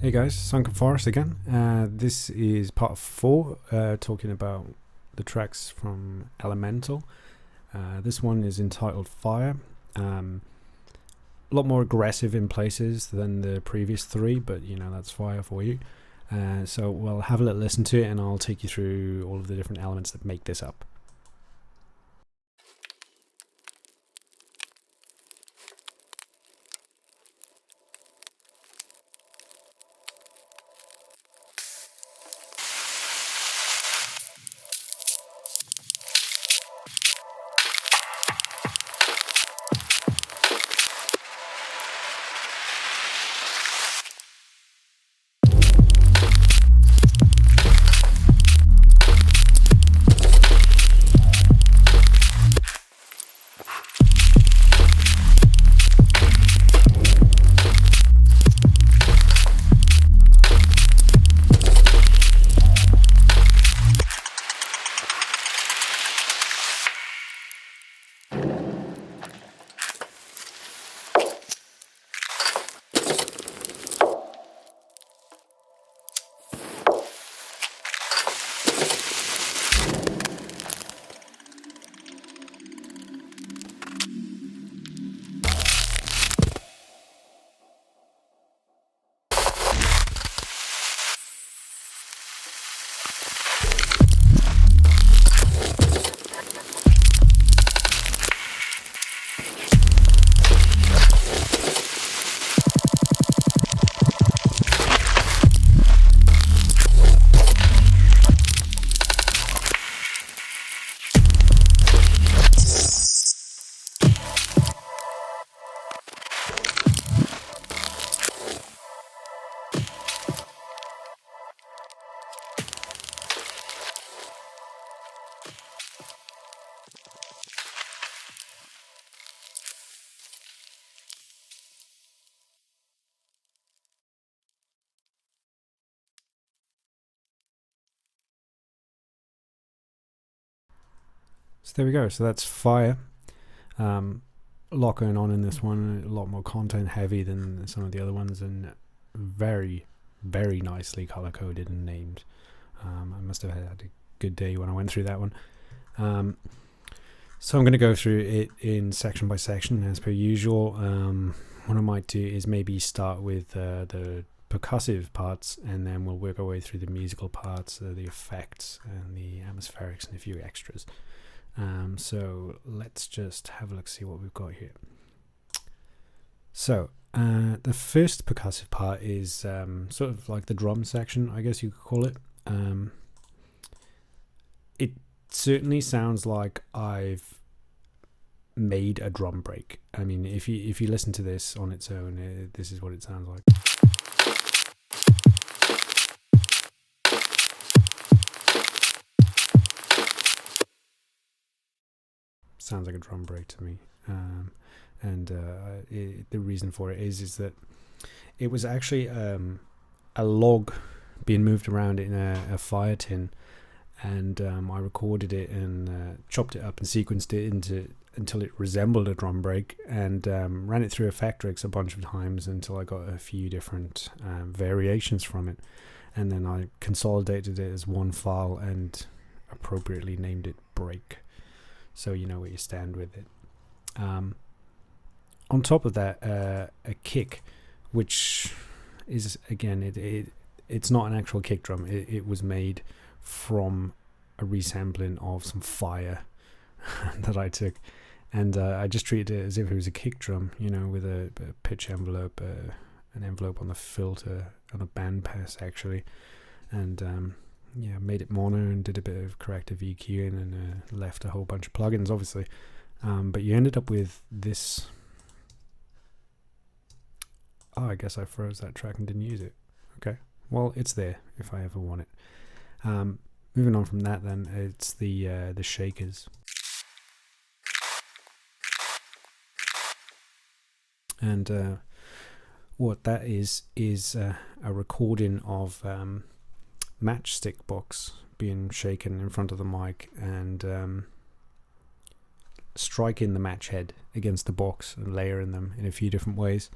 Hey guys, Sunken Forest again. This is part 4, talking about the tracks from Elemental. This one is entitled Fire. A lot more aggressive in places than the previous 3, but you know, that's fire for you. So we'll have a little listen to it and I'll take you through all of the different elements that make this up. So there we go. So that's Fire. A lot going on in this one, a lot more content heavy than some of the other ones, and very, very nicely color coded and named. I must have had a good day when I went through that one. So I'm going to go through it in section by section as per usual. What I might do is maybe start with the percussive parts, and then we'll work our way through the musical parts, the effects and the atmospherics and a few extras. So let's just have a look, see what we've got here. So the first percussive part is sort of like the drum section, I guess you could call it. It certainly sounds like I've made a drum break. I mean, if you listen to this on its own, this is what it sounds like. Sounds like a drum break to me. The reason for it is that it was actually a log being moved around in a fire tin, and I recorded it and chopped it up and sequenced it until it resembled a drum break, and ran it through Effectrix a bunch of times until I got a few different variations from it, and then I consolidated it as one file and appropriately named it break, so you know where you stand with it. On top of that, a kick, which is, again, it's not an actual kick drum. It was made from a resampling of some fire that I took, and I just treated it as if it was a kick drum, you know, with a pitch envelope, an envelope on the filter, on a bandpass actually, and yeah, made it mono and did a bit of corrective EQing and left a whole bunch of plugins, obviously. But you ended up with this. Oh, I guess I froze that track and didn't use it. Okay, well, it's there if I ever want it. Moving on from that, then it's the shakers, and what that is a recording of matchstick box being shaken in front of the mic and striking the match head against the box and layering them in a few different ways.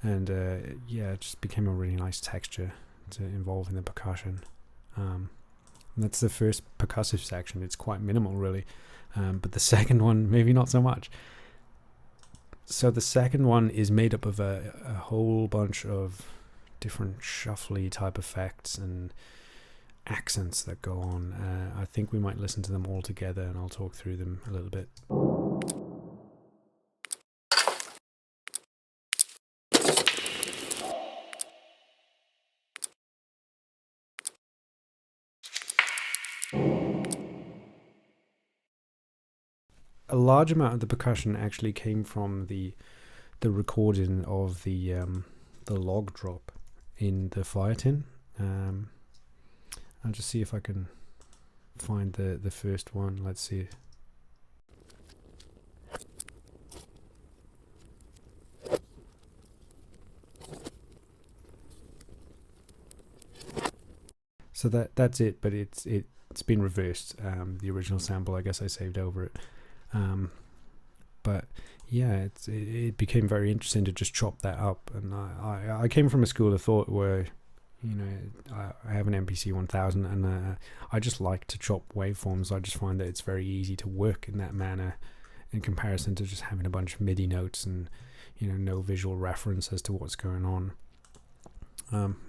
and yeah, it just became a really nice texture to involve in the percussion. And that's the first percussive section. It's quite minimal, really, but the second one, maybe not so much. So the second one is made up of a whole bunch of different shuffly type effects and accents that go on. I think we might listen to them all together, and I'll talk through them a little bit. A large amount of the percussion actually came from the recording of the log drop in the fire tin. I'll just see if I can find the first one. Let's see. So that's it, but it's been reversed. The original sample, I guess I saved over it. But yeah, it became very interesting to just chop that up. And I came from a school of thought where, you know, I have an MPC 1000, and I just like to chop waveforms. I just find that it's very easy to work in that manner in comparison to just having a bunch of MIDI notes and, you know, no visual reference as to what's going on.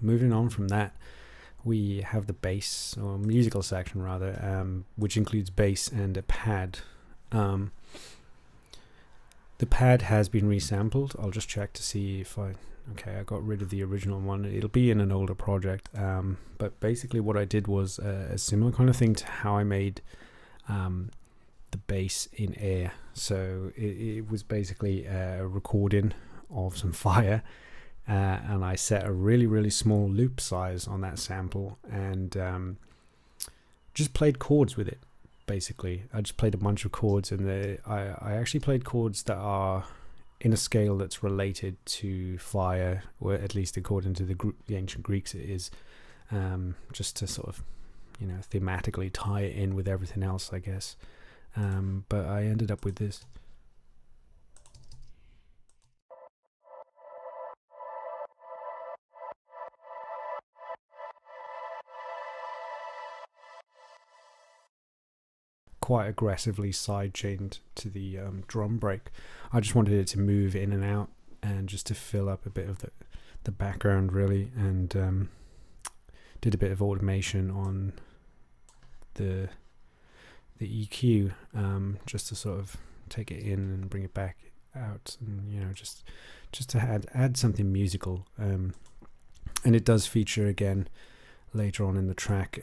Moving on from that, we have the bass, or musical section rather, which includes bass and a pad. The pad has been resampled. I'll just check to see if I got rid of the original one. It'll be in an older project, but basically what I did was a similar kind of thing to how I made the bass in Air. So it was basically a recording of some fire, and I set a really small loop size on that sample, and just played chords with it. Basically, I just played a bunch of chords, and I actually played chords that are in a scale that's related to fire, or at least according to the ancient Greeks it is, just to sort of, you know, thematically tie it in with everything else, I guess. But I ended up with this. Quite aggressively sidechained to the drum break. I just wanted it to move in and out, and just to fill up a bit of the background, really, and did a bit of automation on the EQ, just to sort of take it in and bring it back out, and, you know, just to add something musical. And it does feature again later on in the track,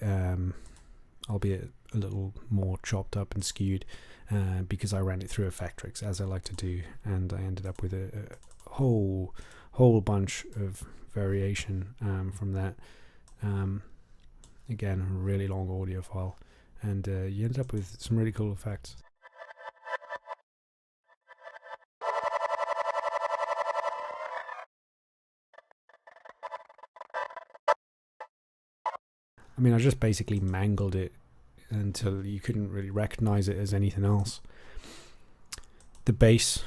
albeit a little more chopped up and skewed, because I ran it through Effectrix, as I like to do, and I ended up with a whole bunch of variation from that. Again, a really long audio file, and you ended up with some really cool effects. I mean, I just basically mangled it until you couldn't really recognize it as anything else. The bass,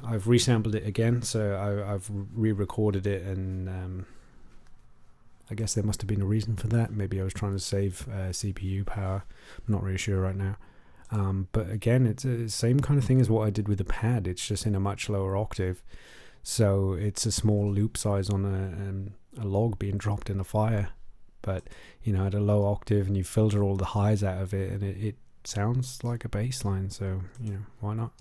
I've resampled it again, so I've re-recorded it, and I guess there must have been a reason for that. Maybe I was trying to save CPU power. I'm not really sure right now. But again, it's the same kind of thing as what I did with the pad. It's just in a much lower octave, so it's a small loop size on a log being dropped in a fire. But, you know, at a low octave, and you filter all the highs out of it, and it sounds like a bass line, so, you know, why not?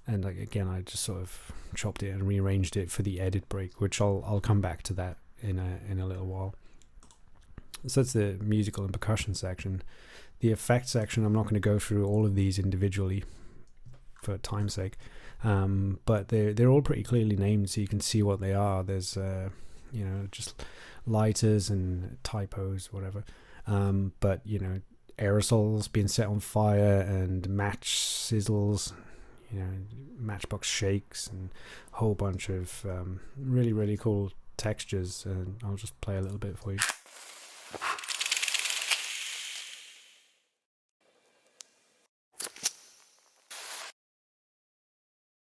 And like, again, I just sort of chopped it and rearranged it for the edit break, which I'll come back to that in a little while. So that's the musical and percussion section. The effect section, I'm not going to go through all of these individually for time's sake. But they're all pretty clearly named, so you can see what they are. There's you know, just lighters and typos, whatever. But, you know, aerosols being set on fire, and match sizzles, you know, matchbox shakes, and a whole bunch of really cool textures. And I'll just play a little bit for you.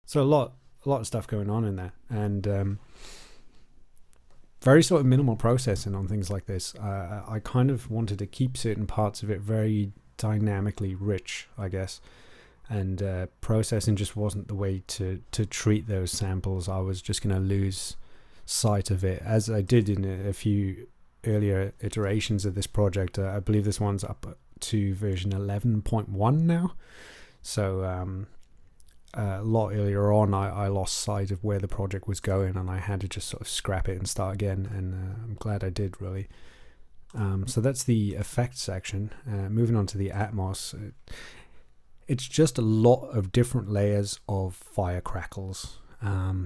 So a lot of stuff going on in there, and very sort of minimal processing on things like this. I kind of wanted to keep certain parts of it very dynamically rich, I guess, and processing just wasn't the way to treat those samples. I was just going to lose sight of it, as I did in a few earlier iterations of this project. I believe this one's up to version 11.1 now, so a lot earlier on I lost sight of where the project was going, and I had to just sort of scrap it and start again, and I'm glad I did, really. So that's the effects section. Moving on to the Atmos, it's just a lot of different layers of fire crackles. I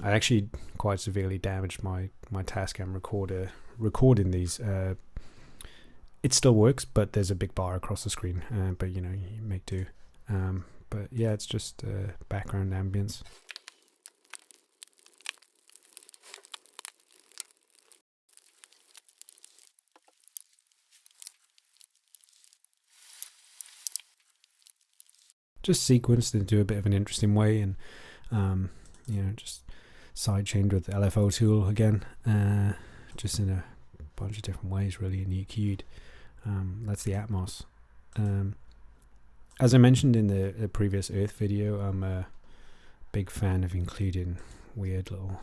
actually quite severely damaged my Tascam recorder recording these. It still works, but there's a big bar across the screen, but you make do. But yeah, it's just background ambience. Just sequenced into a bit of an interesting way, and just sidechained with the LFO tool again, just in a bunch of different ways, really, and EQ'd. That's the Atmos. As I mentioned in the previous Earth video, I'm a big fan of including weird little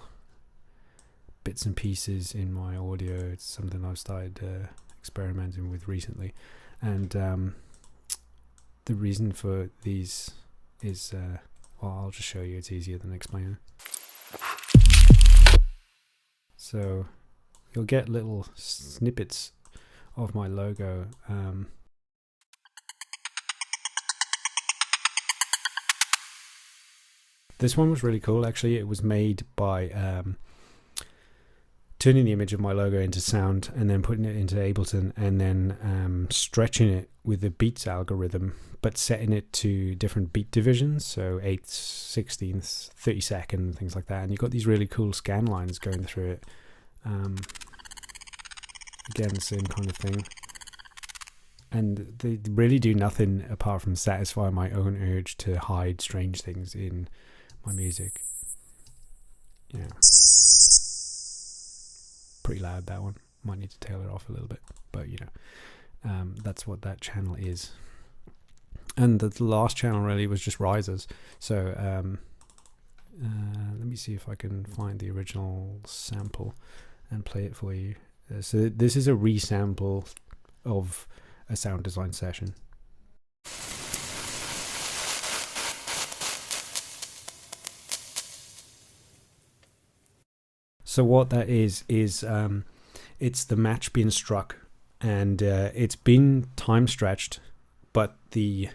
bits and pieces in my audio. It's something I've started experimenting with recently, and the reason for these is, well, I'll just show you. It's easier than explaining. So you'll get little snippets of my logo. This one was really cool, actually. It was made by turning the image of my logo into sound and then putting it into Ableton, and then stretching it with the beats algorithm, but setting it to different beat divisions, so 8th, 16th, 32nd, things like that. And you've got these really cool scan lines going through it. Again, the same kind of thing. And they really do nothing apart from satisfy my own urge to hide strange things in my music. Yeah. Pretty loud, that one. Might need to tail it off a little bit, but that's what that channel is. And the last channel really was just risers. So let me see if I can find the original sample and play it for you. So this is a resample of a sound design session. So what that is it's the match being struck, and it's been time stretched, but the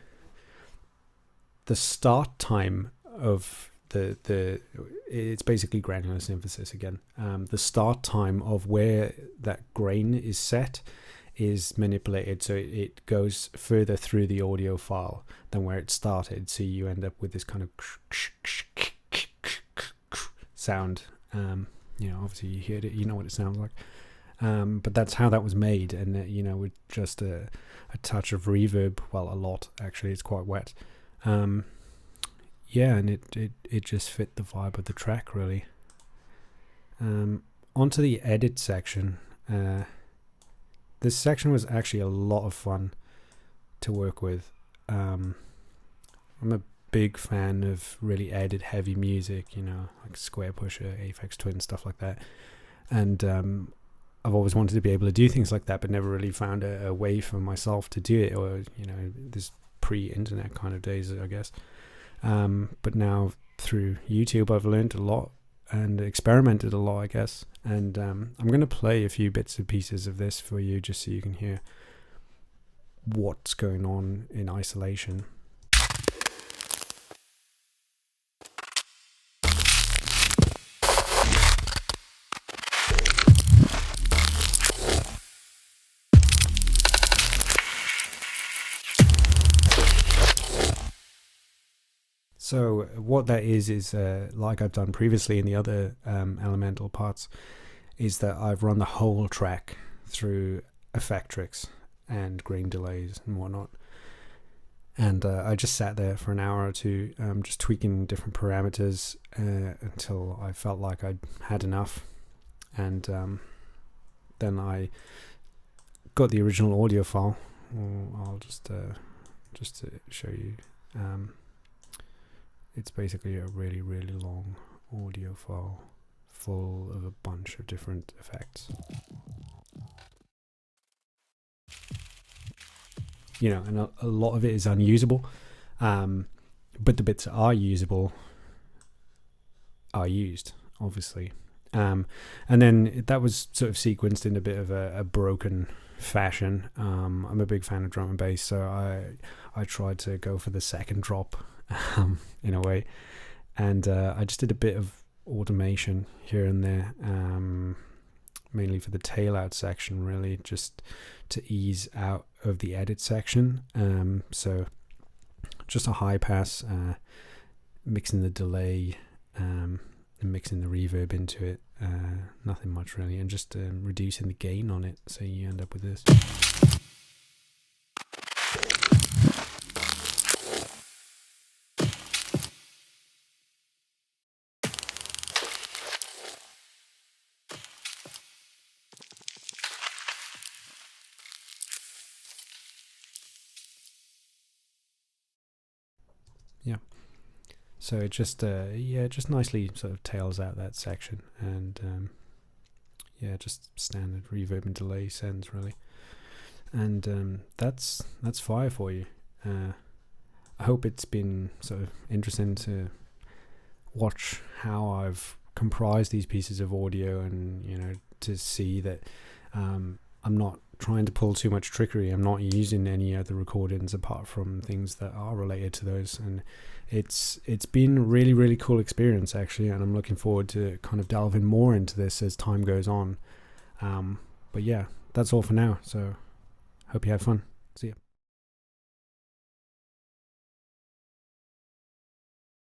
start time of it's basically granular synthesis again. The start time of where that grain is set is manipulated, so it goes further through the audio file than where it started, so you end up with this kind of sound. Obviously you heard it, you know what it sounds like, but that's how that was made, and with just a touch of reverb, well, a lot actually, it's quite wet. Yeah, and it just fit the vibe of the track, really. Onto the edit section. This section was actually a lot of fun to work with. I'm a big fan of really edit heavy music, like Square Pusher, Aphex Twin, stuff like that. And I've always wanted to be able to do things like that, but never really found a way for myself to do it, or this pre-internet kind of days, I guess. But now through YouTube I've learned a lot and experimented a lot, I guess. And I'm going to play a few bits and pieces of this for you, just so you can hear what's going on in isolation. So what that is like I've done previously in the other elemental parts, is that I've run the whole track through Effectrix and grain delays and whatnot. And I just sat there for an hour or two, just tweaking different parameters until I felt like I'd had enough. And then I got the original audio file. I'll just to show you. It's basically a really, really long audio file full of a bunch of different effects. You know, and a lot of it is unusable, but the bits that are usable are used, obviously. And then that was sort of sequenced in a bit of a broken fashion. I'm a big fan of drum and bass, so I tried to go for the second drop in a way, and I just did a bit of automation here and there, mainly for the tail out section, really just to ease out of the edit section. So just a high pass, mixing the delay and mixing the reverb into it, nothing much really, and just reducing the gain on it, so you end up with this. Yeah, so it just just nicely sort of tails out that section, and yeah, just standard reverb and delay sends really, and that's fire for you. I hope it's been sort of interesting to watch how I've comprised these pieces of audio, and you know, to see that I'm not trying to pull too much trickery. I'm not using any other recordings apart from things that are related to those, and it's been a really, really cool experience actually, and I'm looking forward to kind of delving more into this as time goes on. But yeah, that's all for now, so hope you have fun. See ya.